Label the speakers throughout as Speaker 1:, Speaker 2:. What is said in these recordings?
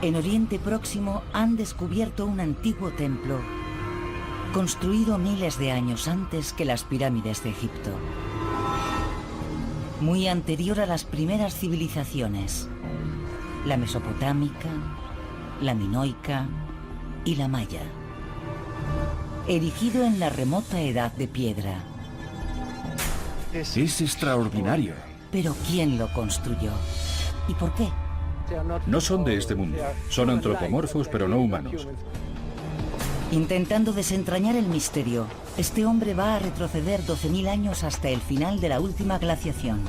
Speaker 1: En Oriente Próximo han descubierto un antiguo templo construido miles de años antes que las pirámides de Egipto, muy anterior a las primeras civilizaciones, la mesopotámica, la minoica y la maya, erigido en la remota Edad de Piedra.
Speaker 2: Es extraordinario.
Speaker 1: Pero ¿quién lo construyó? ¿Y por qué?
Speaker 3: No son de este mundo. Son antropomorfos, pero no humanos.
Speaker 1: Intentando desentrañar el misterio, este hombre va a retroceder 12.000 años hasta el final de la última glaciación.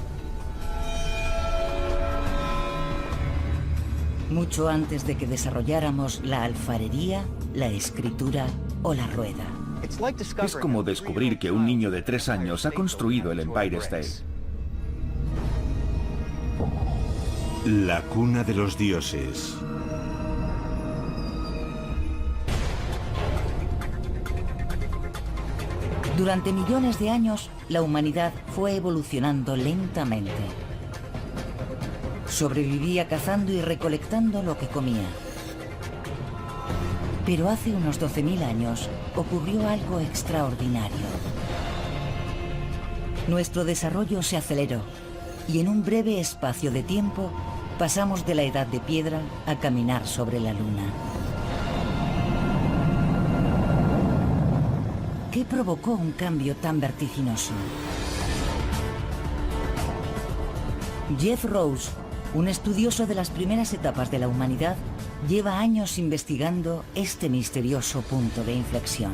Speaker 1: Mucho antes de que desarrolláramos la alfarería, la escritura o la rueda.
Speaker 2: Es como descubrir que un niño de 3 años ha construido el Empire State.
Speaker 4: La cuna de los dioses.
Speaker 1: Durante millones de años, la humanidad fue evolucionando lentamente. Sobrevivía cazando y recolectando lo que comía. Pero hace unos 12.000 años ocurrió algo extraordinario. Nuestro desarrollo se aceleró y en un breve espacio de tiempo pasamos de la Edad de Piedra a caminar sobre la Luna. ¿Qué provocó un cambio tan vertiginoso? Jeff Rose, un estudioso de las primeras etapas de la humanidad, lleva años investigando este misterioso punto de inflexión.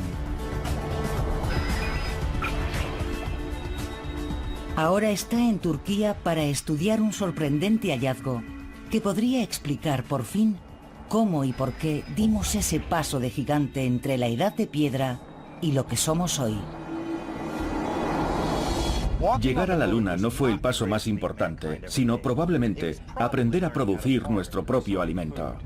Speaker 1: Ahora está en Turquía para estudiar un sorprendente hallazgo que podría explicar por fin cómo y por qué dimos ese paso de gigante entre la Edad de Piedra y lo que somos hoy.
Speaker 2: Llegar a la Luna no fue el paso más importante, sino probablemente aprender a producir nuestro propio alimento.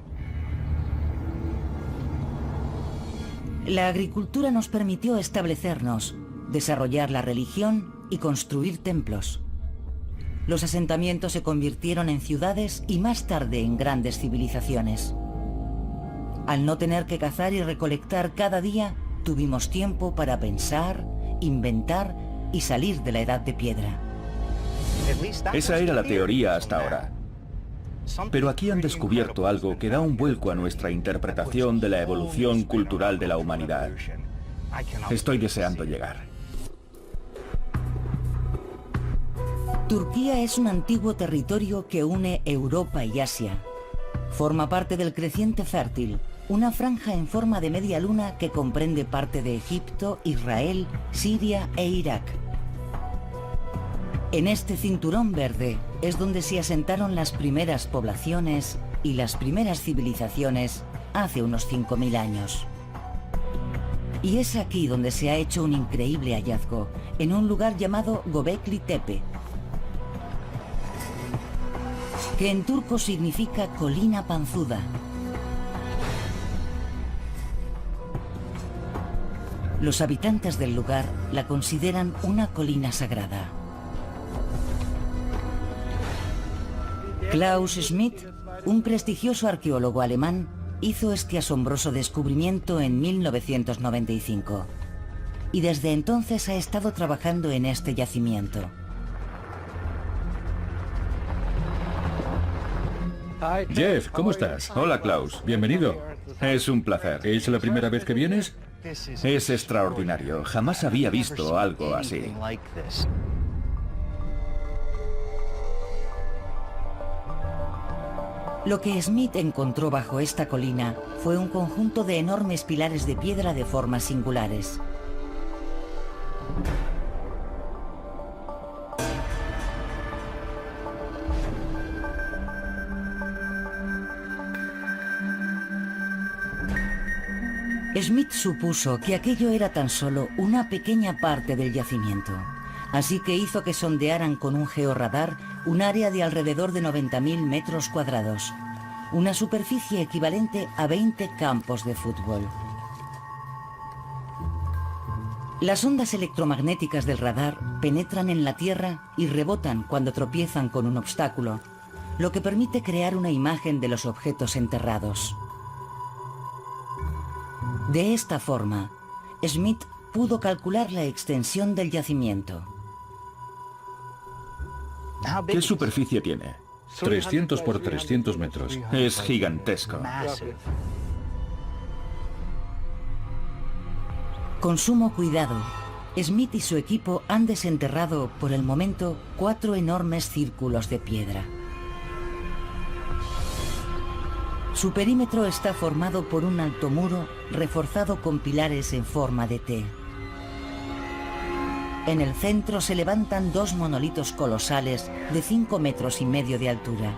Speaker 1: La agricultura nos permitió establecernos, desarrollar la religión y construir templos. Los asentamientos se convirtieron en ciudades y más tarde en grandes civilizaciones. Al no tener que cazar y recolectar cada día, tuvimos tiempo para pensar, inventar y salir de la Edad de Piedra.
Speaker 2: Esa era la teoría hasta ahora. Pero aquí han descubierto algo que da un vuelco a nuestra interpretación de la evolución cultural de la humanidad. Estoy deseando llegar.
Speaker 1: Turquía es un antiguo territorio que une Europa y Asia. Forma parte del creciente fértil, una franja en forma de media luna que comprende parte de Egipto, Israel, Siria e Irak. En este cinturón verde es donde se asentaron las primeras poblaciones y las primeras civilizaciones hace unos 5.000 años. Y es aquí donde se ha hecho un increíble hallazgo, en un lugar llamado Göbekli Tepe, que en turco significa colina panzuda. Los habitantes del lugar la consideran una colina sagrada. Klaus Schmidt, un prestigioso arqueólogo alemán, hizo este asombroso descubrimiento en 1995 y desde entonces ha estado trabajando en este yacimiento.
Speaker 3: Jeff, ¿cómo estás?
Speaker 2: Hola, Klaus.
Speaker 3: Bienvenido.
Speaker 2: Es un placer.
Speaker 3: ¿Es la primera vez que vienes?
Speaker 2: Es extraordinario. Jamás había visto algo así.
Speaker 1: Lo que Smith encontró bajo esta colina fue un conjunto de enormes pilares de piedra de formas singulares. Smith supuso que aquello era tan solo una pequeña parte del yacimiento, así que hizo que sondearan con un georradar un área de alrededor de 90.000 metros cuadrados, una superficie equivalente a 20 campos de fútbol. Las ondas electromagnéticas del radar penetran en la Tierra y rebotan cuando tropiezan con un obstáculo, lo que permite crear una imagen de los objetos enterrados. De esta forma, Smith pudo calcular la extensión del yacimiento.
Speaker 2: ¿Qué superficie tiene?
Speaker 3: 300 por 300 metros.
Speaker 2: Es gigantesco.
Speaker 1: Con sumo cuidado, Smith y su equipo han desenterrado, por el momento, 4 enormes círculos de piedra. Su perímetro está formado por un alto muro reforzado con pilares en forma de T. En el centro se levantan 2 monolitos colosales de 5,5 metros de altura.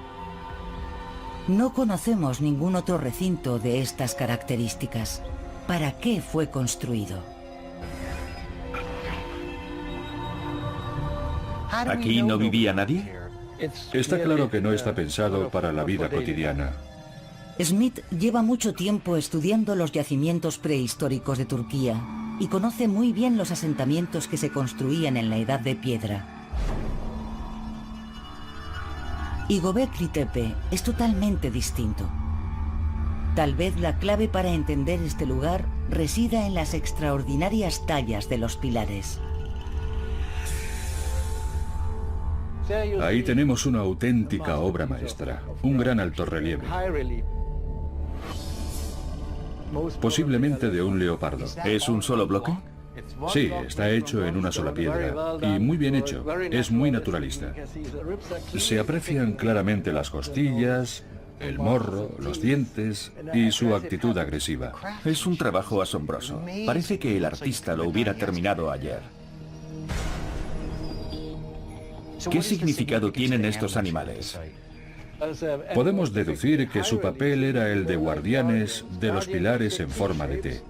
Speaker 1: No conocemos ningún otro recinto de estas características. ¿Para qué fue construido?
Speaker 2: ¿Aquí no vivía nadie?
Speaker 3: Está claro que no está pensado para la vida cotidiana.
Speaker 1: Smith lleva mucho tiempo estudiando los yacimientos prehistóricos de Turquía y conoce muy bien los asentamientos que se construían en la Edad de Piedra. Y Göbekli Tepe es totalmente distinto. Tal vez la clave para entender este lugar resida en las extraordinarias tallas de los pilares.
Speaker 3: Ahí tenemos una auténtica obra maestra, un gran altorrelieve, posiblemente de un leopardo.
Speaker 2: ¿Es un solo bloque?
Speaker 3: Sí, está hecho en una sola piedra y muy bien hecho, es muy naturalista. Se aprecian claramente las costillas, el morro, los dientes y su actitud agresiva.
Speaker 2: Es un trabajo asombroso. Parece que el artista lo hubiera terminado ayer. ¿Qué significado tienen estos animales?
Speaker 3: Podemos deducir que su papel era el de guardianes de los pilares en forma de T.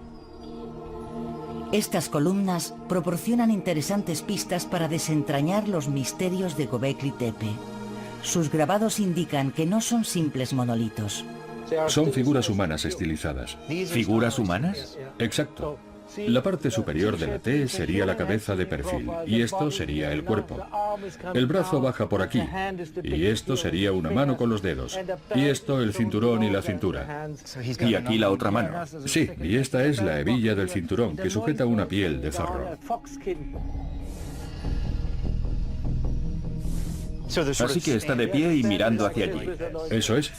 Speaker 1: Estas columnas proporcionan interesantes pistas para desentrañar los misterios de Göbekli Tepe. Sus grabados indican que no son simples monolitos.
Speaker 3: Son figuras humanas estilizadas.
Speaker 2: ¿Figuras humanas?
Speaker 3: Exacto. La parte superior de la T sería la cabeza de perfil y esto sería el cuerpo. El brazo baja por aquí y esto sería una mano con los dedos y esto el cinturón y la cintura.
Speaker 2: Y aquí la otra mano.
Speaker 3: Sí, y esta es la hebilla del cinturón que sujeta una piel de zorro.
Speaker 2: Así que está de pie y mirando hacia allí.
Speaker 3: Eso es.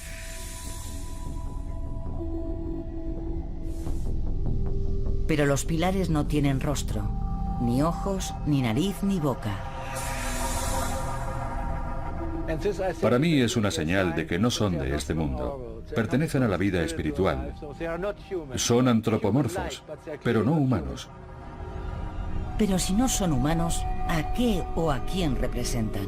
Speaker 1: Pero los pilares no tienen rostro, ni ojos, ni nariz, ni boca.
Speaker 3: Para mí es una señal de que no son de este mundo. Pertenecen a la vida espiritual. Son antropomorfos, pero no humanos.
Speaker 1: Pero si no son humanos, ¿a qué o a quién representan?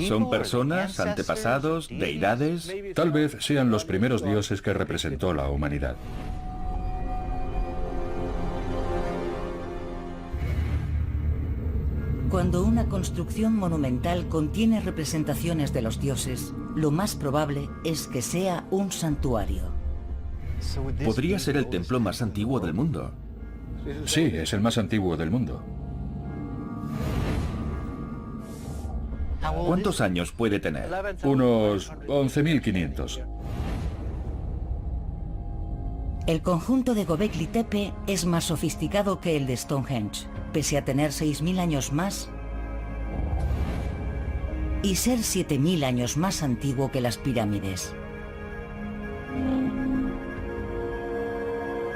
Speaker 2: ¿Son personas, antepasados, deidades?
Speaker 3: Tal vez sean los primeros dioses que representó la humanidad.
Speaker 1: Cuando una construcción monumental contiene representaciones de los dioses, lo más probable es que sea un santuario.
Speaker 2: Podría ser el templo más antiguo del mundo.
Speaker 3: Sí, es el más antiguo del mundo.
Speaker 2: ¿Cuántos años puede tener?
Speaker 3: Unos 11.500.
Speaker 1: El conjunto de Göbekli Tepe es más sofisticado que el de Stonehenge, pese a tener 6.000 años más y ser 7.000 años más antiguo que las pirámides.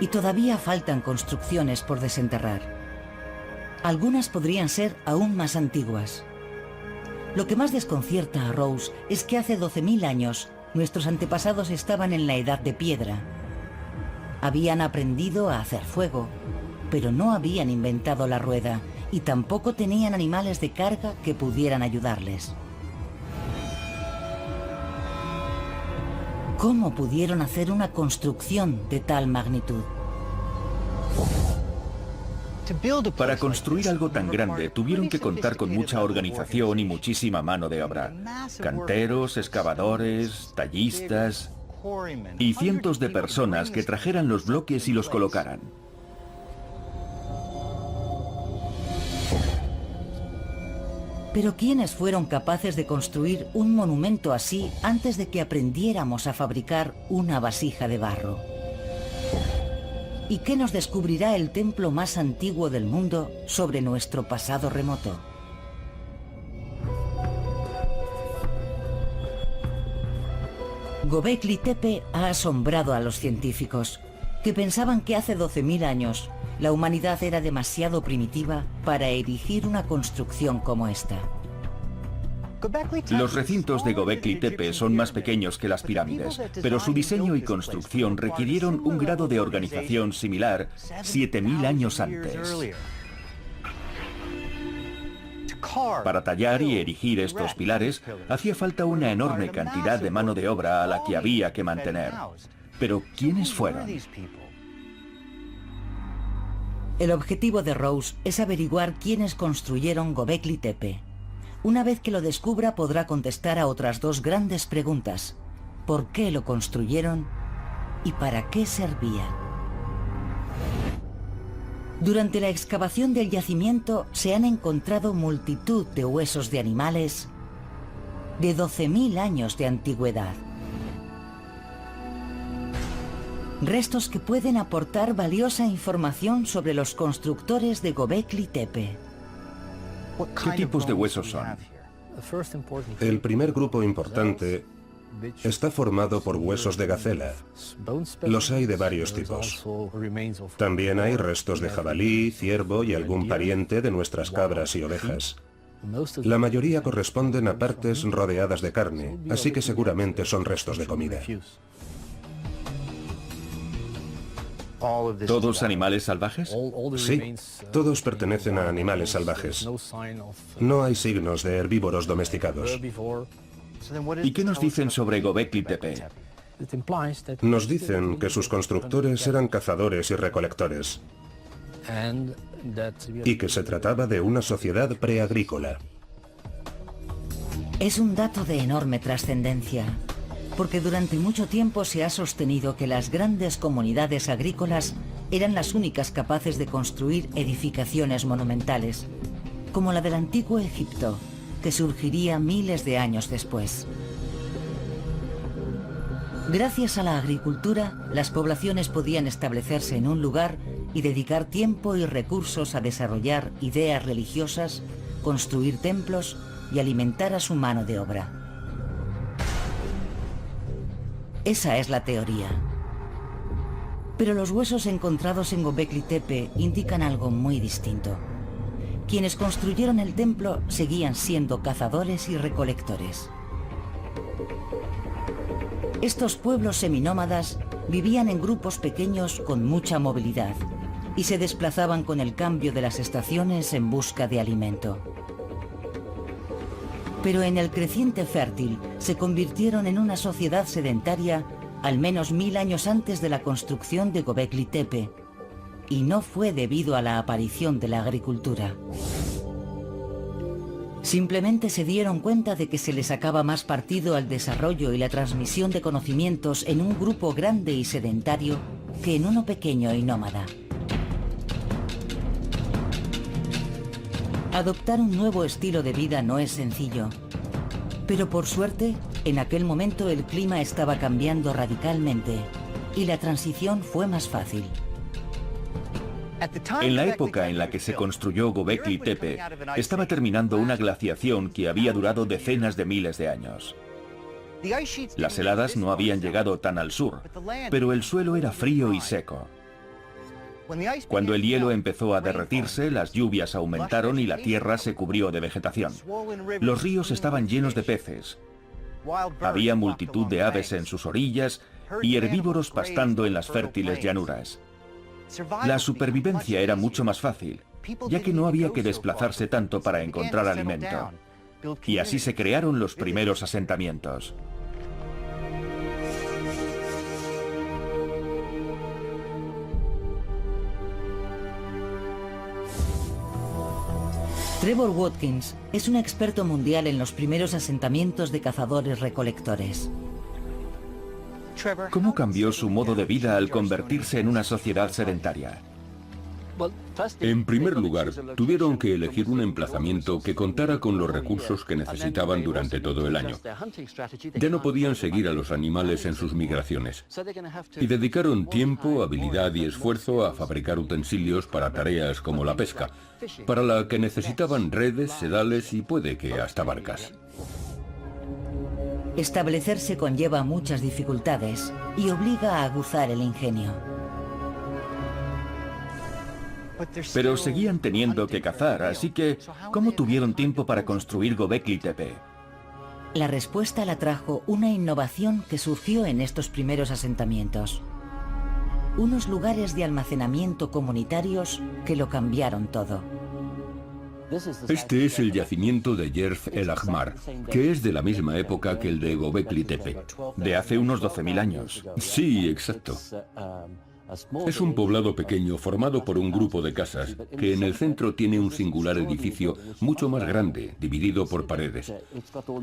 Speaker 1: Y todavía faltan construcciones por desenterrar. Algunas podrían ser aún más antiguas. Lo que más desconcierta a Rose es que hace 12.000 años nuestros antepasados estaban en la Edad de Piedra. Habían aprendido a hacer fuego, pero no habían inventado la rueda y tampoco tenían animales de carga que pudieran ayudarles. ¿Cómo pudieron hacer una construcción de tal magnitud?
Speaker 2: Para construir algo tan grande tuvieron que contar con mucha organización y muchísima mano de obra. Canteros, excavadores, tallistas y cientos de personas que trajeran los bloques y los colocaran.
Speaker 1: Pero ¿quiénes fueron capaces de construir un monumento así antes de que aprendiéramos a fabricar una vasija de barro? ¿Y qué nos descubrirá el templo más antiguo del mundo sobre nuestro pasado remoto? Göbekli Tepe ha asombrado a los científicos, que pensaban que hace 12.000 años la humanidad era demasiado primitiva para erigir una construcción como esta.
Speaker 2: Los recintos de Göbekli Tepe son más pequeños que las pirámides, pero su diseño y construcción requirieron un grado de organización similar 7.000 años antes. Para tallar y erigir estos pilares, hacía falta una enorme cantidad de mano de obra a la que había que mantener. Pero ¿quiénes fueron?
Speaker 1: El objetivo de Rose es averiguar quiénes construyeron Göbekli Tepe. Una vez que lo descubra, podrá contestar a otras dos grandes preguntas: ¿por qué lo construyeron? ¿Y para qué servía? Durante la excavación del yacimiento se han encontrado multitud de huesos de animales de 12.000 años de antigüedad. Restos que pueden aportar valiosa información sobre los constructores de Göbekli Tepe.
Speaker 2: ¿Qué tipos de huesos son?
Speaker 5: El primer grupo importante está formado por huesos de gacela. Los hay de varios tipos. También hay restos de jabalí, ciervo y algún pariente de nuestras cabras y ovejas. La mayoría corresponden a partes rodeadas de carne, así que seguramente son restos de comida.
Speaker 2: ¿Todos animales salvajes?
Speaker 5: Sí, todos pertenecen a animales salvajes. No hay signos de herbívoros domesticados.
Speaker 2: ¿Y qué nos dicen sobre Göbekli Tepe?
Speaker 5: Nos dicen que sus constructores eran cazadores y recolectores, y que se trataba de una sociedad preagrícola.
Speaker 1: Es un dato de enorme trascendencia, porque durante mucho tiempo se ha sostenido que las grandes comunidades agrícolas eran las únicas capaces de construir edificaciones monumentales, como la del antiguo Egipto, que surgiría miles de años después. Gracias a la agricultura, las poblaciones podían establecerse en un lugar y dedicar tiempo y recursos a desarrollar ideas religiosas, construir templos y alimentar a su mano de obra. Esa es la teoría. Pero los huesos encontrados en Göbekli Tepe indican algo muy distinto. Quienes construyeron el templo seguían siendo cazadores y recolectores. Estos pueblos seminómadas vivían en grupos pequeños con mucha movilidad y se desplazaban con el cambio de las estaciones en busca de alimento. Pero en el creciente fértil se convirtieron en una sociedad sedentaria al menos 1000 años antes de la construcción de Göbekli Tepe, y no fue debido a la aparición de la agricultura. Simplemente se dieron cuenta de que se les sacaba más partido al desarrollo y la transmisión de conocimientos en un grupo grande y sedentario que en uno pequeño y nómada. Adoptar un nuevo estilo de vida no es sencillo, pero por suerte, en aquel momento el clima estaba cambiando radicalmente y la transición fue más fácil.
Speaker 2: En la época en la que se construyó Göbekli Tepe, estaba terminando una glaciación que había durado decenas de miles de años. Las heladas no habían llegado tan al sur, pero el suelo era frío y seco. Cuando el hielo empezó a derretirse, las lluvias aumentaron y la tierra se cubrió de vegetación. Los ríos estaban llenos de peces. Había multitud de aves en sus orillas y herbívoros pastando en las fértiles llanuras. La supervivencia era mucho más fácil, ya que no había que desplazarse tanto para encontrar alimento. Y así se crearon los primeros asentamientos.
Speaker 1: Trevor Watkins es un experto mundial en los primeros asentamientos de cazadores-recolectores.
Speaker 2: ¿Cómo cambió su modo de vida al convertirse en una sociedad sedentaria?
Speaker 3: En primer lugar, tuvieron que elegir un emplazamiento que contara con los recursos que necesitaban durante todo el año. Ya no podían seguir a los animales en sus migraciones. Y dedicaron tiempo, habilidad y esfuerzo a fabricar utensilios para tareas como la pesca, para la que necesitaban redes, sedales y puede que hasta barcas.
Speaker 1: Establecerse conlleva muchas dificultades y obliga a aguzar el ingenio.
Speaker 2: Pero seguían teniendo que cazar, así que ¿cómo tuvieron tiempo para construir Göbekli Tepe?
Speaker 1: La respuesta la trajo una innovación que surgió en estos primeros asentamientos. Unos lugares de almacenamiento comunitarios que lo cambiaron todo.
Speaker 3: Este es el yacimiento de Yerf el Ahmar, que es de la misma época que el de Göbekli Tepe.
Speaker 2: De hace unos 12.000 años.
Speaker 3: Sí, exacto. Es un poblado pequeño formado por un grupo de casas que en el centro tiene un singular edificio mucho más grande, dividido por paredes.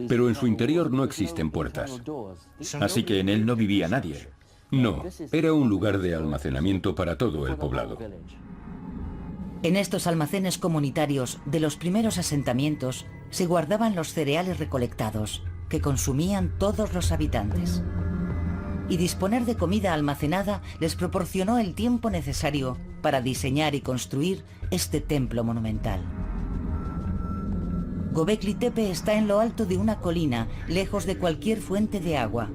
Speaker 3: Pero en su interior no existen puertas.
Speaker 2: Así que en él no vivía nadie.
Speaker 3: No, era un lugar de almacenamiento para todo el poblado.
Speaker 1: En estos almacenes comunitarios de los primeros asentamientos se guardaban los cereales recolectados, que consumían todos los habitantes. Y disponer de comida almacenada les proporcionó el tiempo necesario para diseñar y construir este templo monumental. Göbekli Tepe está en lo alto de una colina, lejos de cualquier fuente de agua.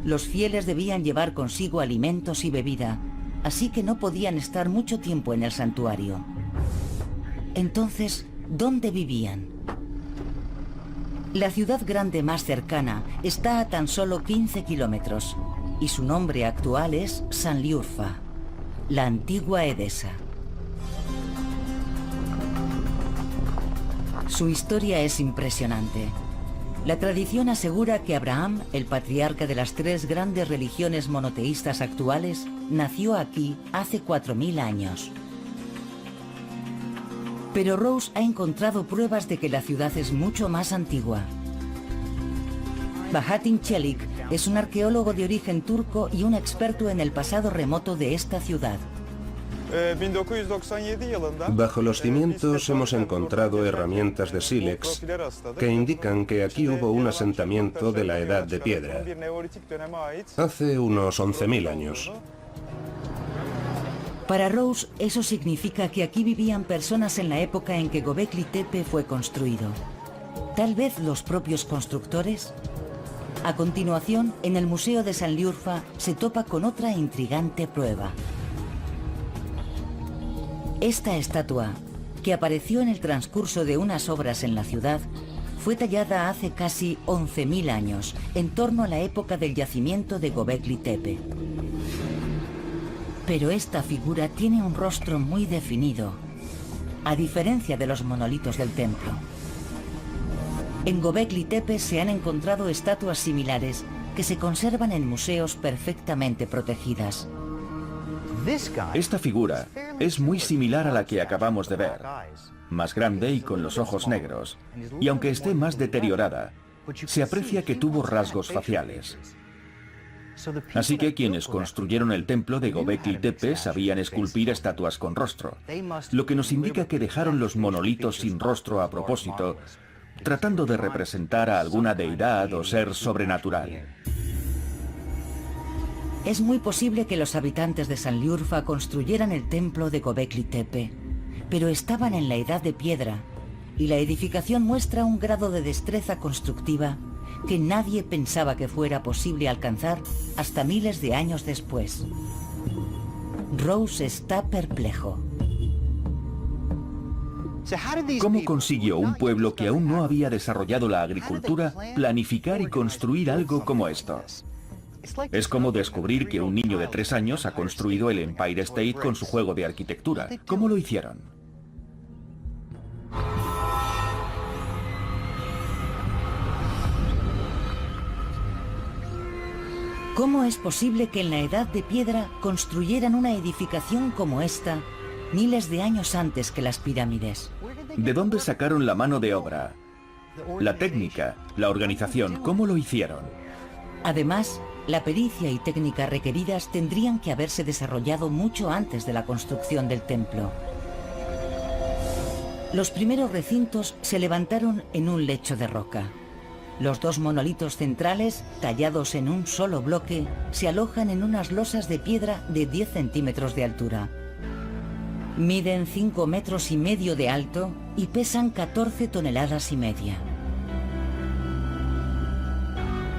Speaker 1: Los fieles debían llevar consigo alimentos y bebida, así que no podían estar mucho tiempo en el santuario. Entonces, ¿dónde vivían? La ciudad grande más cercana está a tan solo 15 kilómetros y su nombre actual es Sanliurfa, la antigua Edesa. Su historia es impresionante. La tradición asegura que Abraham, el patriarca de las tres grandes religiones monoteístas actuales, nació aquí hace 4.000 años. Pero Rose ha encontrado pruebas de que la ciudad es mucho más antigua. Bahattin Çelik es un arqueólogo de origen turco y un experto en el pasado remoto de esta ciudad.
Speaker 5: Bajo los cimientos hemos encontrado herramientas de sílex que indican que aquí hubo un asentamiento de la Edad de Piedra, hace unos 11.000 años.
Speaker 1: Para Rose, eso significa que aquí vivían personas en la época en que Göbekli Tepe fue construido. ¿Tal vez los propios constructores? A continuación, en el Museo de Sanliurfa se topa con otra intrigante prueba. Esta estatua, que apareció en el transcurso de unas obras en la ciudad, fue tallada hace casi 11.000 años, en torno a la época del yacimiento de Göbekli Tepe. Pero esta figura tiene un rostro muy definido, a diferencia de los monolitos del templo. En Göbekli Tepe se han encontrado estatuas similares que se conservan en museos perfectamente protegidas.
Speaker 2: Esta figura es muy similar a la que acabamos de ver, más grande y con los ojos negros, y aunque esté más deteriorada, se aprecia que tuvo rasgos faciales. Así que quienes construyeron el templo de Göbekli Tepe sabían esculpir estatuas con rostro, lo que nos indica que dejaron los monolitos sin rostro a propósito, tratando de representar a alguna deidad o ser sobrenatural.
Speaker 1: Es muy posible que los habitantes de Sanliurfa construyeran el templo de Göbekli Tepe, pero estaban en la Edad de Piedra, y la edificación muestra un grado de destreza constructiva que nadie pensaba que fuera posible alcanzar hasta miles de años después. Rose está perplejo.
Speaker 2: ¿Cómo consiguió un pueblo que aún no había desarrollado la agricultura planificar y construir algo como esto? Es como descubrir que un niño de 3 años ha construido el Empire State con su juego de arquitectura. ¿Cómo lo hicieron?
Speaker 1: ¿Cómo es posible que en la Edad de Piedra construyeran una edificación como esta miles de años antes que las pirámides?
Speaker 2: ¿De dónde sacaron la mano de obra? La técnica, la organización, ¿cómo lo hicieron?
Speaker 1: Además, la pericia y técnica requeridas tendrían que haberse desarrollado mucho antes de la construcción del templo. Los primeros recintos se levantaron en un lecho de roca. Los dos monolitos centrales, tallados en un solo bloque, se alojan en unas losas de piedra de 10 centímetros de altura. Miden 5,5 metros de alto y pesan 14,5 toneladas.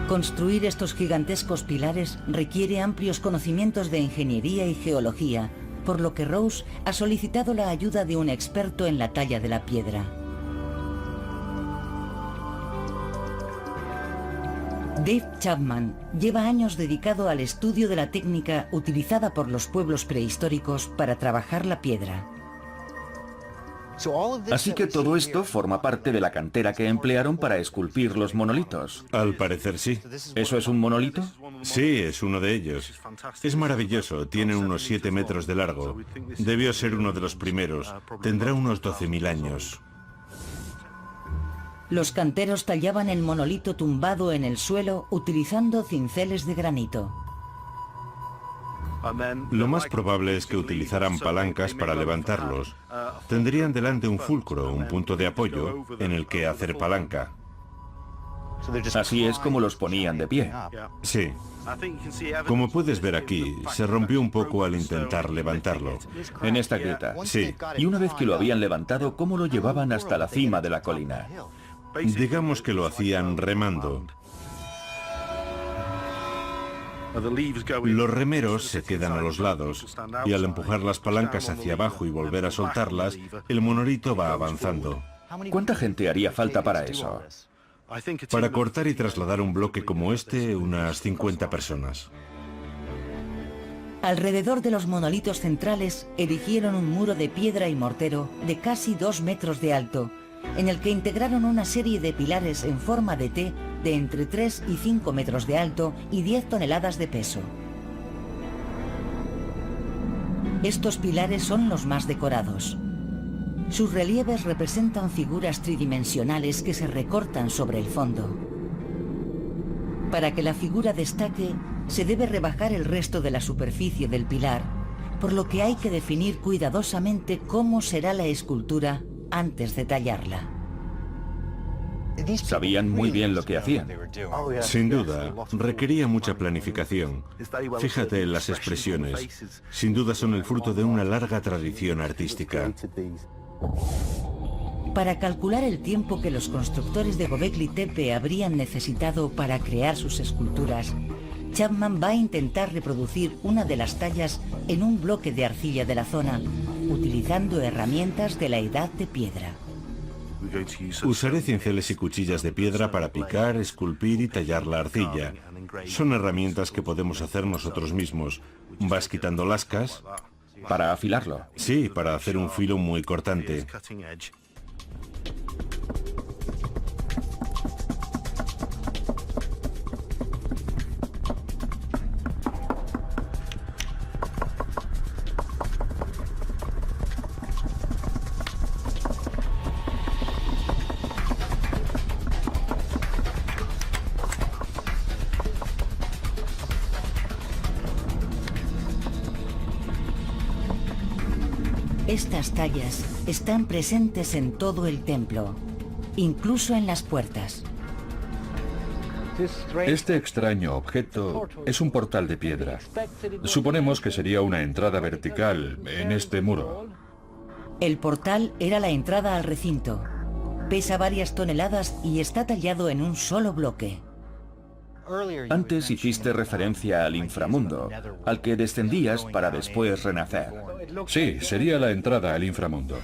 Speaker 1: Construir estos gigantescos pilares requiere amplios conocimientos de ingeniería y geología, por lo que Rose ha solicitado la ayuda de un experto en la talla de la piedra. Dave Chapman lleva años dedicado al estudio de la técnica utilizada por los pueblos prehistóricos para trabajar la piedra.
Speaker 2: Así que todo esto forma parte de la cantera que emplearon para esculpir los monolitos.
Speaker 4: Al parecer sí.
Speaker 2: ¿Eso es un monolito?
Speaker 4: Sí, es uno de ellos. Es maravilloso, tiene unos 7 metros de largo. Debió ser uno de los primeros. Tendrá unos 12.000 años.
Speaker 1: Los canteros tallaban el monolito tumbado en el suelo utilizando cinceles de granito.
Speaker 4: Lo más probable es que utilizaran palancas para levantarlos. Tendrían delante un fulcro, un punto de apoyo, en el que hacer palanca.
Speaker 2: Así es como los ponían de pie.
Speaker 4: Sí. Como puedes ver aquí, se rompió un poco al intentar levantarlo.
Speaker 2: En esta grieta.
Speaker 4: Sí.
Speaker 2: Y una vez que lo habían levantado, ¿cómo lo llevaban hasta la cima de la colina?
Speaker 4: Digamos que lo hacían remando. Los remeros se quedan a los lados y al empujar las palancas hacia abajo y volver a soltarlas, el monolito va avanzando.
Speaker 2: ¿Cuánta gente haría falta para eso?
Speaker 4: Para cortar y trasladar un bloque como este, unas 50 personas.
Speaker 1: Alrededor de los monolitos centrales erigieron un muro de piedra y mortero de casi 2 metros de alto, en el que integraron una serie de pilares en forma de T de entre 3 y 5 metros de alto y 10 toneladas de peso. Estos pilares son los más decorados. Sus relieves representan figuras tridimensionales que se recortan sobre el fondo. Para que la figura destaque, se debe rebajar el resto de la superficie del pilar, por lo que hay que definir cuidadosamente cómo será la escultura antes de tallarla.
Speaker 2: Sabían muy bien lo que hacían.
Speaker 4: Sin duda, requería mucha planificación. Fíjate en las expresiones. Sin duda son el fruto de una larga tradición artística.
Speaker 1: Para calcular el tiempo que los constructores de Göbekli Tepe habrían necesitado para crear sus esculturas, Chapman va a intentar reproducir una de las tallas en un bloque de arcilla de la zona, utilizando herramientas de la Edad de Piedra.
Speaker 4: Usaré cinceles y cuchillas de piedra para picar, esculpir y tallar la arcilla. Son herramientas que podemos hacer nosotros mismos. Vas quitando lascas.
Speaker 2: ¿Para afilarlo?
Speaker 4: Sí, para hacer un filo muy cortante.
Speaker 1: Estas tallas están presentes en todo el templo, incluso en las puertas.
Speaker 3: Este extraño objeto es un portal de piedra. Suponemos que sería una entrada vertical en este muro.
Speaker 1: El portal era la entrada al recinto. Pesa varias toneladas y está tallado en un solo bloque.
Speaker 2: Antes hiciste referencia al inframundo, al que descendías para después renacer.
Speaker 3: Sí, sería la entrada al inframundo.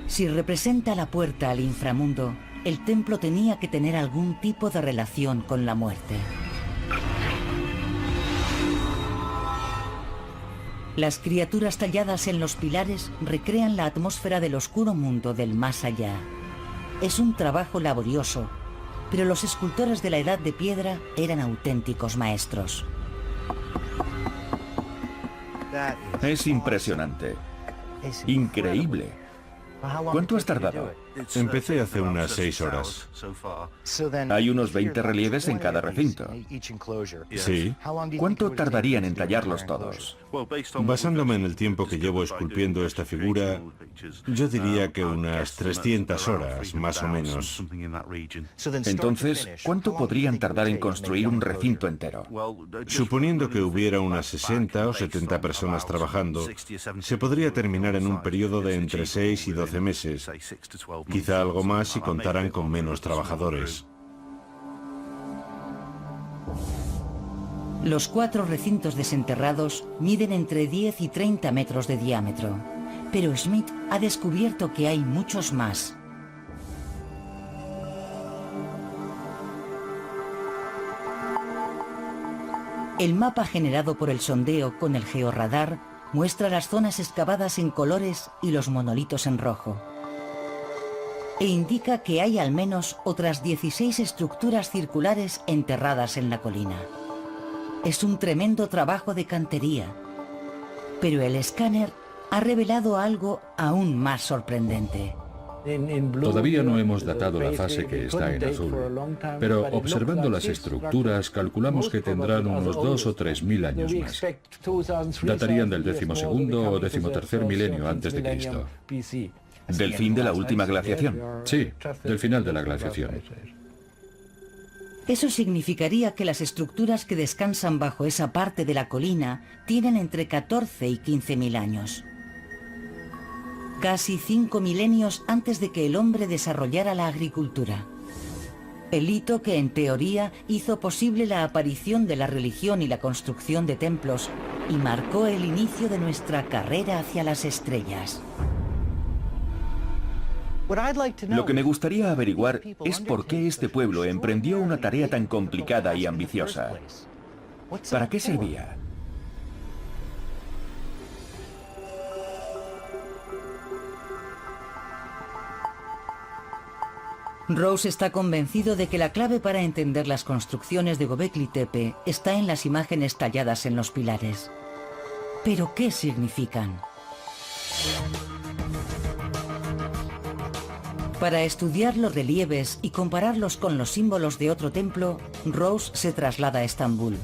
Speaker 1: Si representa la puerta al inframundo, el templo tenía que tener algún tipo de relación con la muerte. Las criaturas talladas en los pilares recrean la atmósfera del oscuro mundo del más allá. Es un trabajo laborioso, pero los escultores de la Edad de Piedra eran auténticos maestros.
Speaker 2: Es impresionante. Increíble. ¿Cuánto has tardado?
Speaker 4: Empecé hace unas 6 horas.
Speaker 2: Hay unos 20 relieves en cada recinto.
Speaker 4: Sí.
Speaker 2: ¿Cuánto tardarían en tallarlos todos?
Speaker 4: Basándome en el tiempo que llevo esculpiendo esta figura, yo diría que unas 300 horas, más o menos.
Speaker 2: Entonces, ¿cuánto podrían tardar en construir un recinto entero?
Speaker 4: Suponiendo que hubiera unas 60 o 70 personas trabajando, se podría terminar en un periodo de entre 6 y 12 meses. Quizá algo más si contaran con menos trabajadores.
Speaker 1: Los 4 recintos desenterrados miden entre 10 y 30 metros de diámetro, pero Schmidt ha descubierto que hay muchos más. El mapa generado por el sondeo con el georradar muestra las zonas excavadas en colores y los monolitos en rojo. E indica que hay al menos otras 16 estructuras circulares enterradas en la colina. Es un tremendo trabajo de cantería, pero el escáner ha revelado algo aún más sorprendente.
Speaker 3: Todavía no hemos datado la fase que está en azul, pero observando las estructuras calculamos que tendrán unos 2 o 3 mil años más. Datarían del 12º o 13º milenio antes de Cristo.
Speaker 2: ¿Del fin de la última glaciación?
Speaker 3: Sí, del final de la glaciación.
Speaker 1: Eso significaría que las estructuras que descansan bajo esa parte de la colina tienen entre 14 y 15.000 años. Casi 5 milenios antes de que el hombre desarrollara la agricultura. El hito que en teoría hizo posible la aparición de la religión y la construcción de templos y marcó el inicio de nuestra carrera hacia las estrellas.
Speaker 2: Lo que me gustaría averiguar es por qué este pueblo emprendió una tarea tan complicada y ambiciosa. ¿Para qué servía?
Speaker 1: Rose está convencido de que la clave para entender las construcciones de Göbekli Tepe está en las imágenes talladas en los pilares. ¿Pero qué significan? Para estudiar los relieves y compararlos con los símbolos de otro templo, Rose se traslada a Estambul.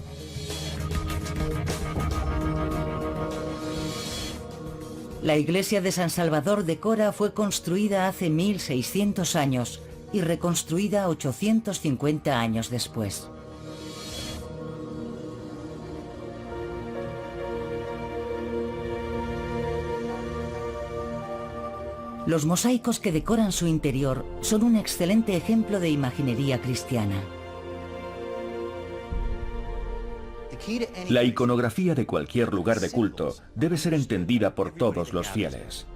Speaker 1: La iglesia de San Salvador de Cora fue construida hace 1600 años y reconstruida 850 años después. Los mosaicos que decoran su interior son un excelente ejemplo de imaginería cristiana.
Speaker 2: La iconografía de cualquier lugar de culto debe ser entendida por todos los fieles.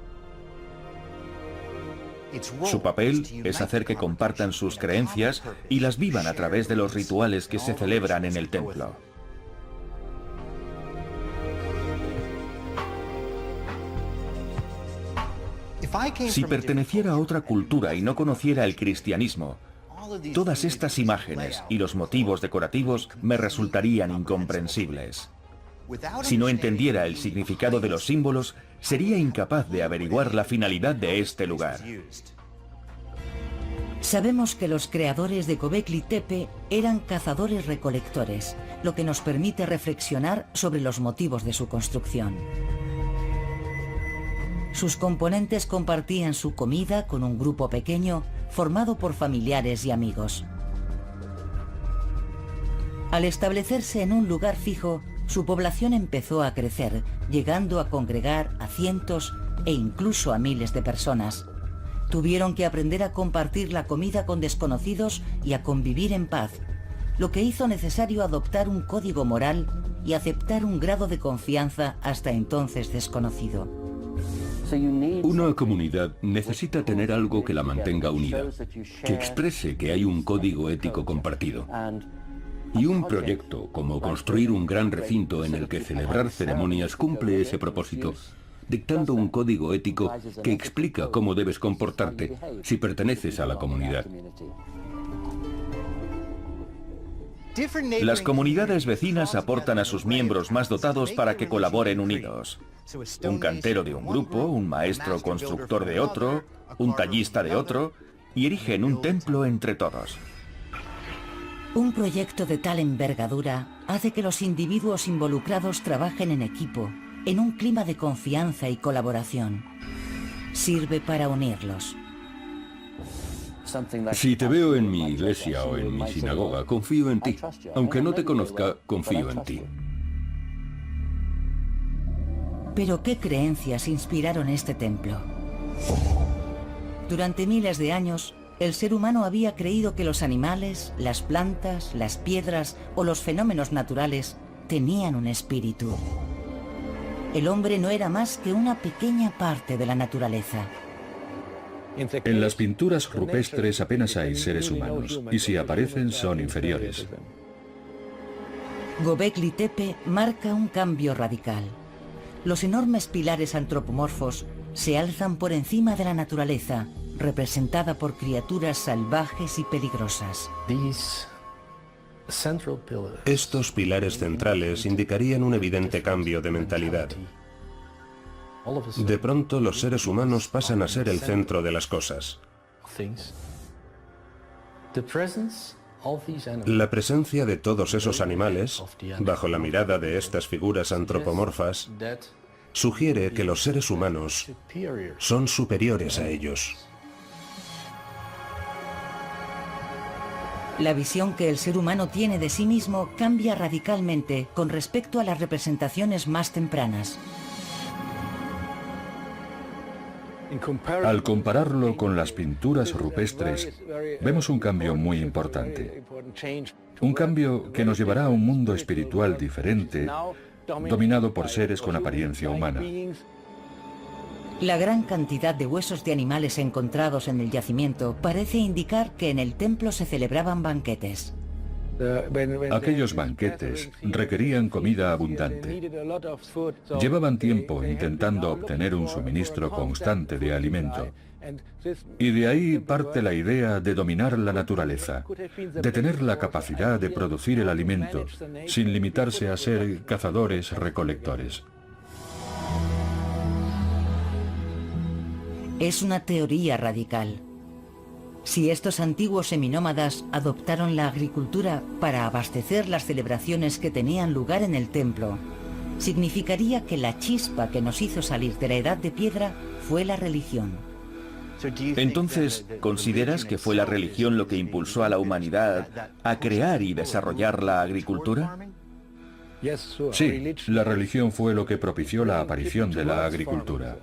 Speaker 2: Su papel es hacer que compartan sus creencias y las vivan a través de los rituales que se celebran en el templo. Si perteneciera a otra cultura y no conociera el cristianismo, todas estas imágenes y los motivos decorativos me resultarían incomprensibles. Si no entendiera el significado de los símbolos, sería incapaz de averiguar la finalidad de este lugar.
Speaker 1: Sabemos que los creadores de Göbekli Tepe eran cazadores-recolectores, lo que nos permite reflexionar sobre los motivos de su construcción. Sus componentes compartían su comida con un grupo pequeño formado por familiares y amigos. Al establecerse en un lugar fijo, su población empezó a crecer, llegando a congregar a cientos e incluso a miles de personas. Tuvieron que aprender a compartir la comida con desconocidos y a convivir en paz, lo que hizo necesario adoptar un código moral y aceptar un grado de confianza hasta entonces desconocido.
Speaker 6: Una comunidad necesita tener algo que la mantenga unida, que exprese que hay un código ético compartido. Y un proyecto, como construir un gran recinto en el que celebrar ceremonias, cumple ese propósito, dictando un código ético que explica cómo debes comportarte si perteneces a la comunidad.
Speaker 2: Las comunidades vecinas aportan a sus miembros más dotados para que colaboren unidos. Un cantero de un grupo, un maestro constructor de otro, un tallista de otro, y erigen un templo entre todos.
Speaker 1: Un proyecto de tal envergadura hace que los individuos involucrados trabajen en equipo, en un clima de confianza y colaboración. Sirve para unirlos.
Speaker 6: Si te veo en mi iglesia o en mi sinagoga, confío en ti. Aunque no te conozca, confío en ti.
Speaker 1: Pero ¿qué creencias inspiraron este templo? Durante miles de años, el ser humano había creído que los animales, las plantas, las piedras o los fenómenos naturales tenían un espíritu. El hombre no era más que una pequeña parte de la naturaleza.
Speaker 3: En las pinturas rupestres apenas hay seres humanos, y si aparecen son inferiores.
Speaker 1: Göbekli Tepe marca un cambio radical. Los enormes pilares antropomorfos se alzan por encima de la naturaleza, representada por criaturas salvajes y peligrosas.
Speaker 5: Estos pilares centrales indicarían un evidente cambio de mentalidad. De pronto los seres humanos pasan a ser el centro de las cosas. La presencia de todos esos animales, bajo la mirada de estas figuras antropomorfas, sugiere que los seres humanos son superiores a ellos.
Speaker 1: La visión que el ser humano tiene de sí mismo cambia radicalmente con respecto a las representaciones más tempranas.
Speaker 3: Al compararlo con las pinturas rupestres, vemos un cambio muy importante. Un cambio que nos llevará a un mundo espiritual diferente, dominado por seres con apariencia humana.
Speaker 1: La gran cantidad de huesos de animales encontrados en el yacimiento parece indicar que en el templo se celebraban banquetes.
Speaker 3: Aquellos banquetes requerían comida abundante. Llevaban tiempo intentando obtener un suministro constante de alimento. Y de ahí parte la idea de dominar la naturaleza, de tener la capacidad de producir el alimento, sin limitarse a ser cazadores-recolectores.
Speaker 1: Es una teoría radical. Si estos antiguos seminómadas adoptaron la agricultura para abastecer las celebraciones que tenían lugar en el templo, significaría que la chispa que nos hizo salir de la edad de piedra fue la religión.
Speaker 2: Entonces, ¿consideras que fue la religión lo que impulsó a la humanidad a crear y desarrollar la agricultura?
Speaker 3: Sí, la religión fue lo que propició la aparición de la agricultura.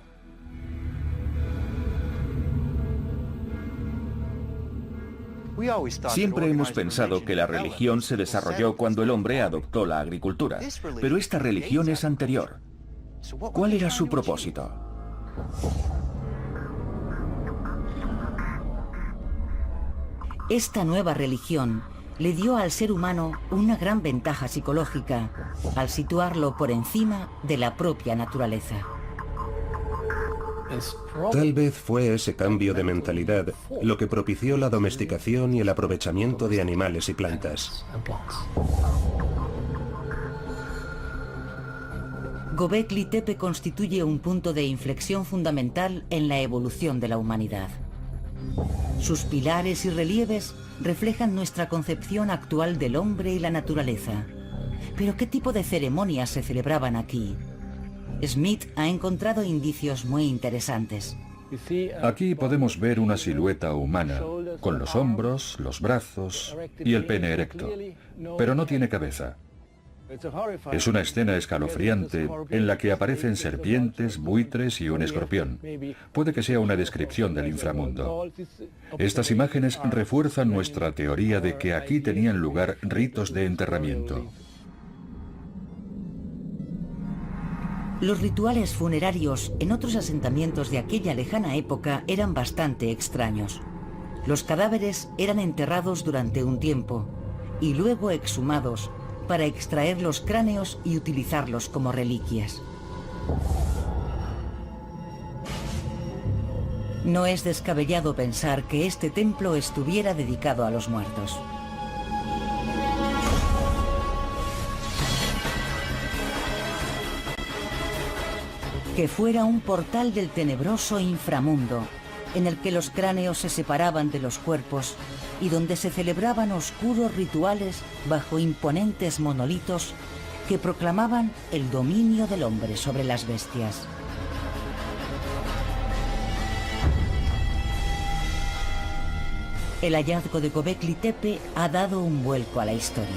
Speaker 2: Siempre hemos pensado que la religión se desarrolló cuando el hombre adoptó la agricultura, pero esta religión es anterior. ¿Cuál era su propósito?
Speaker 1: Esta nueva religión le dio al ser humano una gran ventaja psicológica al situarlo por encima de la propia naturaleza.
Speaker 5: Tal vez fue ese cambio de mentalidad lo que propició la domesticación y el aprovechamiento de animales y plantas.
Speaker 1: Göbekli Tepe constituye un punto de inflexión fundamental en la evolución de la humanidad. Sus pilares y relieves reflejan nuestra concepción actual del hombre y la naturaleza. Pero ¿qué tipo de ceremonias se celebraban aquí? Smith ha encontrado indicios muy interesantes.
Speaker 3: Aquí podemos ver una silueta humana, con los hombros, los brazos y el pene erecto, pero no tiene cabeza. Es una escena escalofriante en la que aparecen serpientes, buitres y un escorpión. Puede que sea una descripción del inframundo. Estas imágenes refuerzan nuestra teoría de que aquí tenían lugar ritos de enterramiento.
Speaker 1: Los rituales funerarios en otros asentamientos de aquella lejana época eran bastante extraños. Los cadáveres eran enterrados durante un tiempo y luego exhumados para extraer los cráneos y utilizarlos como reliquias. No es descabellado pensar que este templo estuviera dedicado a los muertos. que fuera un portal del tenebroso inframundo, en el que los cráneos se separaban de los cuerpos y donde se celebraban oscuros rituales bajo imponentes monolitos que proclamaban el dominio del hombre sobre las bestias. El hallazgo de Göbekli Tepe ha dado un vuelco a la historia.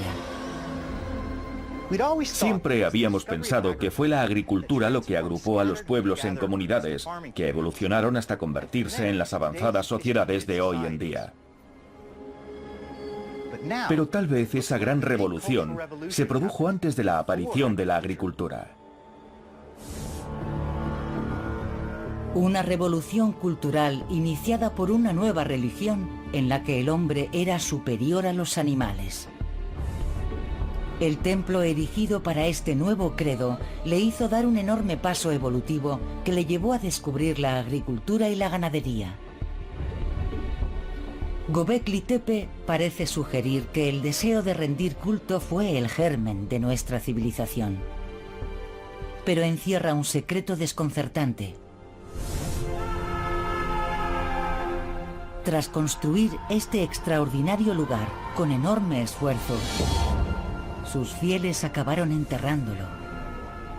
Speaker 2: Siempre habíamos pensado que fue la agricultura lo que agrupó a los pueblos en comunidades, que evolucionaron hasta convertirse en las avanzadas sociedades de hoy en día. Pero tal vez esa gran revolución se produjo antes de la aparición de la agricultura.
Speaker 1: Una revolución cultural iniciada por una nueva religión en la que el hombre era superior a los animales. El templo erigido para este nuevo credo le hizo dar un enorme paso evolutivo que le llevó a descubrir la agricultura y la ganadería. Göbekli Tepe parece sugerir que el deseo de rendir culto fue el germen de nuestra civilización. Pero encierra un secreto desconcertante. Tras construir este extraordinario lugar con enorme esfuerzo, sus fieles acabaron enterrándolo.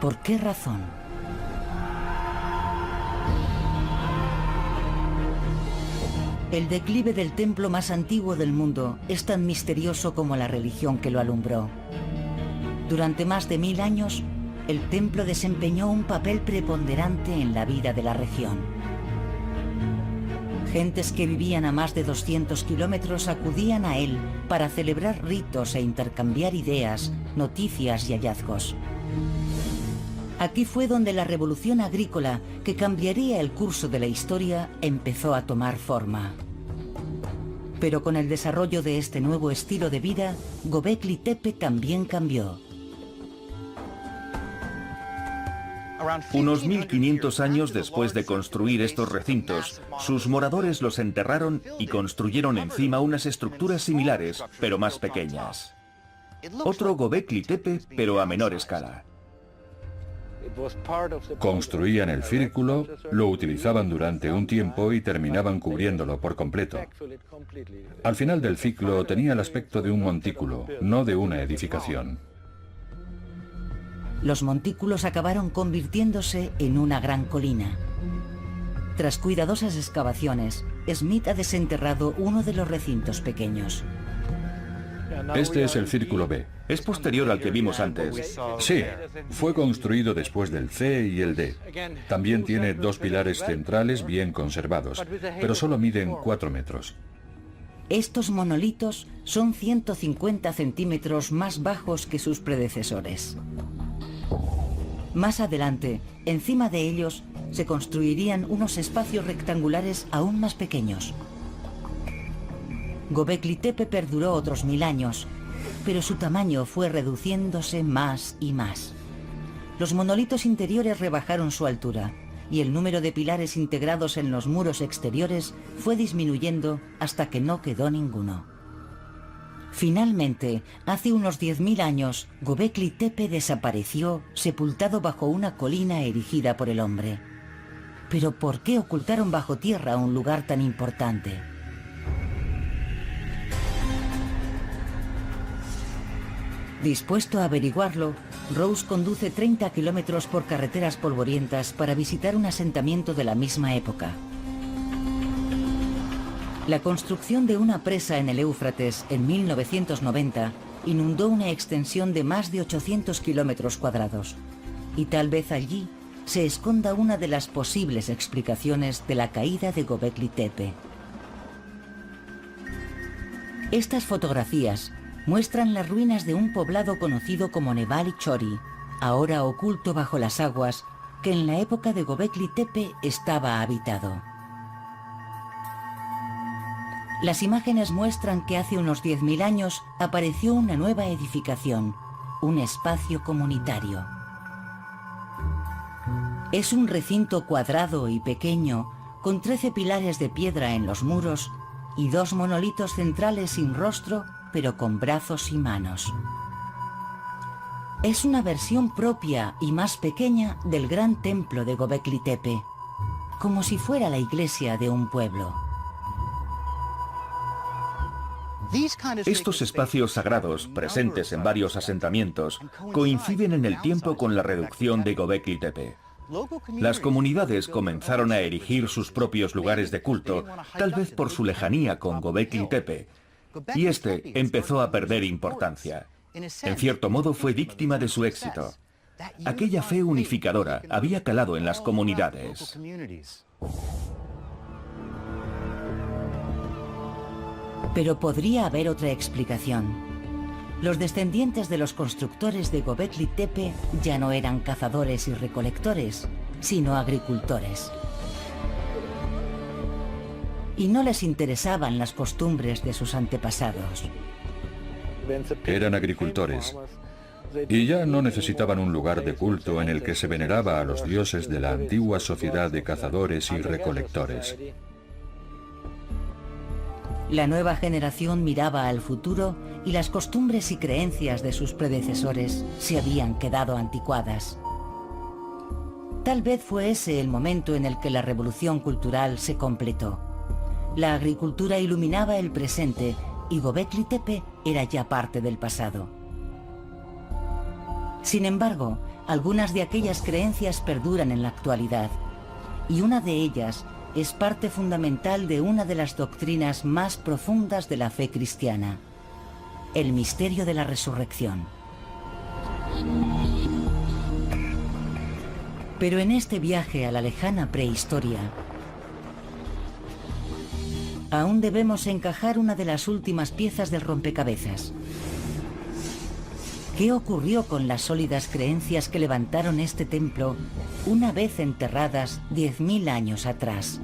Speaker 1: ¿Por qué razón? El declive del templo más antiguo del mundo es tan misterioso como la religión que lo alumbró. Durante más de 1000 años, el templo desempeñó un papel preponderante en la vida de la región. Gentes que vivían a más de 200 kilómetros acudían a él para celebrar ritos e intercambiar ideas, noticias y hallazgos. Aquí fue donde la revolución agrícola, que cambiaría el curso de la historia, empezó a tomar forma. Pero con el desarrollo de este nuevo estilo de vida, Göbekli Tepe también cambió.
Speaker 2: Unos 1500 años después de construir estos recintos, sus moradores los enterraron y construyeron encima unas estructuras similares, pero más pequeñas. Otro Göbekli Tepe, pero a menor escala.
Speaker 3: Construían el círculo, lo utilizaban durante un tiempo y terminaban cubriéndolo por completo. Al final del ciclo tenía el aspecto de un montículo, no de una edificación.
Speaker 1: Los montículos acabaron convirtiéndose en una gran colina. Tras cuidadosas excavaciones, Smith ha desenterrado uno de los recintos pequeños.
Speaker 3: Este es el círculo B.
Speaker 2: Es posterior al que vimos antes.
Speaker 3: Sí, fue construido después del C y el D. También tiene 2 pilares centrales bien conservados, pero solo miden 4 metros.
Speaker 1: Estos monolitos son 150 centímetros más bajos que sus predecesores. Más adelante, encima de ellos, se construirían unos espacios rectangulares aún más pequeños. Göbekli Tepe perduró otros 1000 años, pero su tamaño fue reduciéndose más y más. Los monolitos interiores rebajaron su altura y el número de pilares integrados en los muros exteriores fue disminuyendo hasta que no quedó ninguno. Finalmente, hace unos 10.000 años, Göbekli Tepe desapareció, sepultado bajo una colina erigida por el hombre. Pero ¿por qué ocultaron bajo tierra un lugar tan importante? Dispuesto a averiguarlo, Rose conduce 30 kilómetros por carreteras polvorientas para visitar un asentamiento de la misma época. La construcción de una presa en el Éufrates en 1990 inundó una extensión de más de 800 kilómetros cuadrados. Y tal vez allí se esconda una de las posibles explicaciones de la caída de Göbekli Tepe. Estas fotografías muestran las ruinas de un poblado conocido como Nevali Chori, ahora oculto bajo las aguas, que en la época de Göbekli Tepe estaba habitado. Las imágenes muestran que hace unos 10.000 años apareció una nueva edificación, un espacio comunitario. Es un recinto cuadrado y pequeño, con 13 pilares de piedra en los muros y 2 monolitos centrales sin rostro, pero con brazos y manos. Es una versión propia y más pequeña del gran templo de Göbekli Tepe, como si fuera la iglesia de un pueblo.
Speaker 2: Estos espacios sagrados, presentes en varios asentamientos, coinciden en el tiempo con la reducción de Göbekli Tepe. Las comunidades comenzaron a erigir sus propios lugares de culto, tal vez por su lejanía con Göbekli Tepe, y este empezó a perder importancia. En cierto modo fue víctima de su éxito. Aquella fe unificadora había calado en las comunidades.
Speaker 1: Pero podría haber otra explicación. Los descendientes de los constructores de Göbekli Tepe ya no eran cazadores y recolectores, sino agricultores. Y no les interesaban las costumbres de sus antepasados.
Speaker 3: Eran agricultores y ya no necesitaban un lugar de culto en el que se veneraba a los dioses de la antigua sociedad de cazadores y recolectores.
Speaker 1: La nueva generación miraba al futuro y las costumbres y creencias de sus predecesores se habían quedado anticuadas. Tal vez fue ese el momento en el que la revolución cultural se completó. La agricultura iluminaba el presente y Göbekli Tepe era ya parte del pasado. Sin embargo, algunas de aquellas creencias perduran en la actualidad, y una de ellas es parte fundamental de una de las doctrinas más profundas de la fe cristiana: el misterio de la resurrección. Pero en este viaje a la lejana prehistoria, aún debemos encajar una de las últimas piezas del rompecabezas. ¿Qué ocurrió con las sólidas creencias que levantaron este templo una vez enterradas 10.000 años atrás?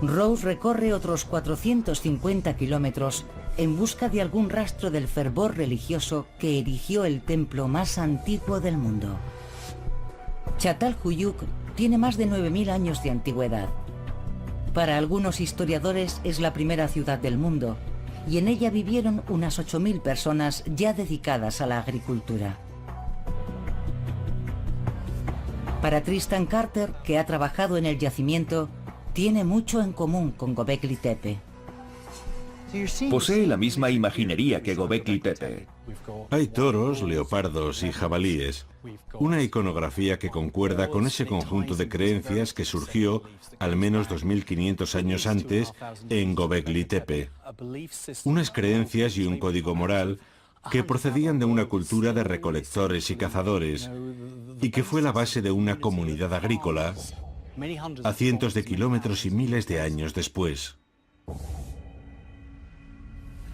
Speaker 1: Rose recorre otros 450 kilómetros en busca de algún rastro del fervor religioso que erigió el templo más antiguo del mundo. Çatalhöyük tiene más de 9.000 años de antigüedad. Para algunos historiadores es la primera ciudad del mundo, y en ella vivieron unas 8.000 personas ya dedicadas a la agricultura. Para Tristan Carter, que ha trabajado en el yacimiento, tiene mucho en común con Göbekli Tepe.
Speaker 2: Posee la misma imaginería que Göbekli Tepe.
Speaker 4: Hay toros, leopardos y jabalíes, una iconografía que concuerda con ese conjunto de creencias que surgió al menos 2.500 años antes en Göbekli Tepe. Unas creencias y un código moral que procedían de una cultura de recolectores y cazadores y que fue la base de una comunidad agrícola a cientos de kilómetros y miles de años después.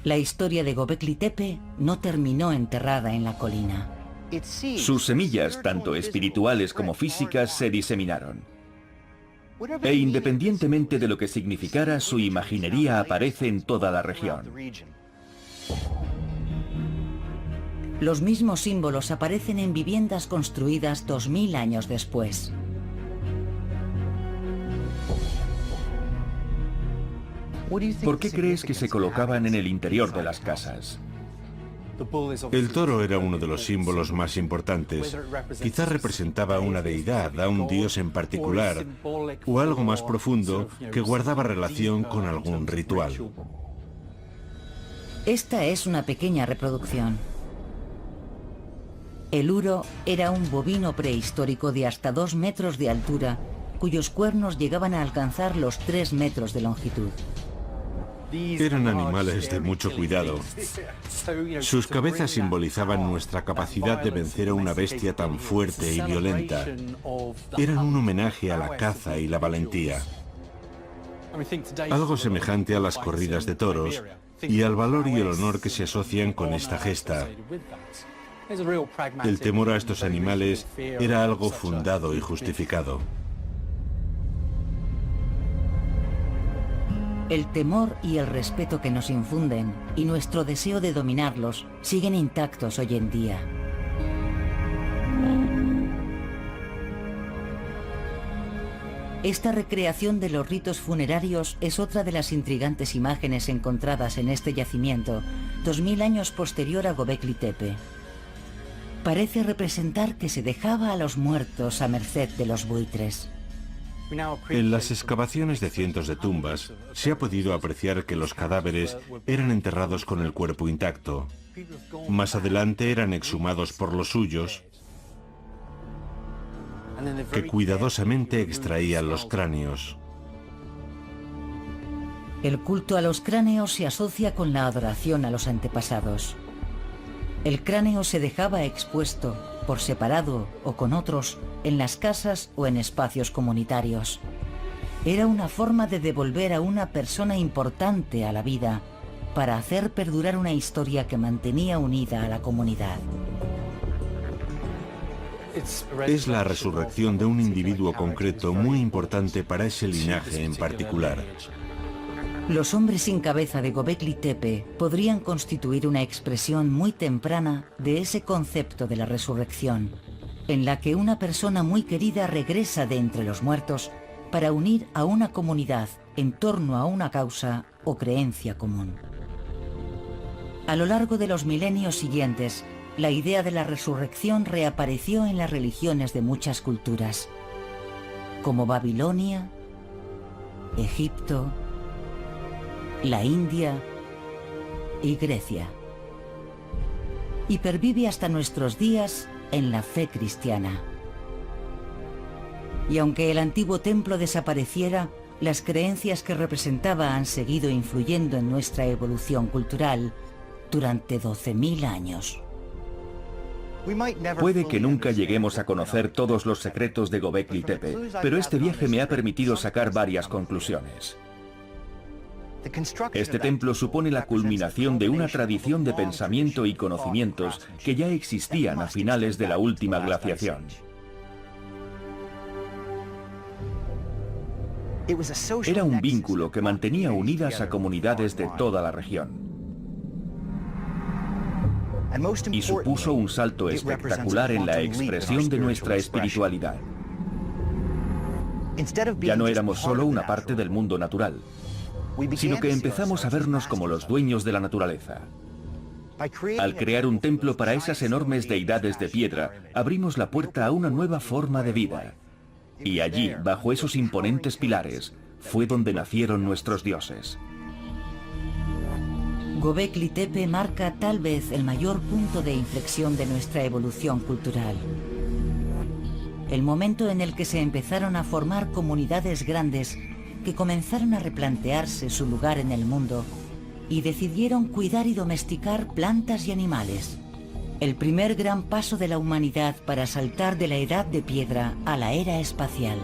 Speaker 1: La historia de Göbekli Tepe no terminó enterrada en la colina.
Speaker 2: Sus semillas, tanto espirituales como físicas, se diseminaron. E independientemente de lo que significara, su imaginería aparece en toda la región.
Speaker 1: Los mismos símbolos aparecen en viviendas construidas 2000 años después.
Speaker 2: ¿Por qué crees que se colocaban en el interior de las casas?
Speaker 4: El toro era uno de los símbolos más importantes. Quizás representaba a una deidad, a un dios en particular, o algo más profundo que guardaba relación con algún ritual.
Speaker 1: Esta es una pequeña reproducción. El uro era un bovino prehistórico de hasta 2 metros de altura, cuyos cuernos llegaban a alcanzar los 3 metros de longitud.
Speaker 4: Eran animales de mucho cuidado. Sus cabezas simbolizaban nuestra capacidad de vencer a una bestia tan fuerte y violenta. Eran un homenaje a la caza y la valentía. Algo semejante a las corridas de toros y al valor y el honor que se asocian con esta gesta. El temor a estos animales era algo fundado y justificado.
Speaker 1: El temor y el respeto que nos infunden y nuestro deseo de dominarlos siguen intactos hoy en día. Esta recreación de los ritos funerarios es otra de las intrigantes imágenes encontradas en este yacimiento, 2000 años posterior a Göbekli Tepe. Parece representar que se dejaba a los muertos a merced de los buitres.
Speaker 4: En las excavaciones de cientos de tumbas se ha podido apreciar que los cadáveres eran enterrados con el cuerpo intacto. Más adelante eran exhumados por los suyos, que cuidadosamente extraían los cráneos.
Speaker 1: El culto a los cráneos se asocia con la adoración a los antepasados. El cráneo se dejaba expuesto, por separado o con otros, en las casas o en espacios comunitarios. Era una forma de devolver a una persona importante a la vida, para hacer perdurar una historia que mantenía unida a la comunidad.
Speaker 4: Es la resurrección de un individuo concreto muy importante para ese linaje en particular.
Speaker 1: Los hombres sin cabeza de Göbekli Tepe podrían constituir una expresión muy temprana de ese concepto de la resurrección, en la que una persona muy querida regresa de entre los muertos para unir a una comunidad en torno a una causa o creencia común. A lo largo de los milenios siguientes, la idea de la resurrección reapareció en las religiones de muchas culturas, como Babilonia, Egipto, la India y Grecia. Y pervive hasta nuestros días en la fe cristiana. Y aunque el antiguo templo desapareciera, las creencias que representaba han seguido influyendo en nuestra evolución cultural durante 12.000 años.
Speaker 2: Puede que nunca lleguemos a conocer todos los secretos de Göbekli Tepe, pero este viaje me ha permitido sacar varias conclusiones. Este templo supone la culminación de una tradición de pensamiento y conocimientos que ya existían a finales de la última glaciación. Era un vínculo que mantenía unidas a comunidades de toda la región. Y supuso un salto espectacular en la expresión de nuestra espiritualidad. Ya no éramos solo una parte del mundo natural, sino que empezamos a vernos como los dueños de la naturaleza. Al crear un templo para esas enormes deidades de piedra, abrimos la puerta a una nueva forma de vida. Y allí, bajo esos imponentes pilares, fue donde nacieron nuestros dioses.
Speaker 1: Göbekli Tepe marca tal vez el mayor punto de inflexión de nuestra evolución cultural. El momento en el que se empezaron a formar comunidades grandes que comenzaron a replantearse su lugar en el mundo y decidieron cuidar y domesticar plantas y animales. El primer gran paso de la humanidad para saltar de la edad de piedra a la era espacial.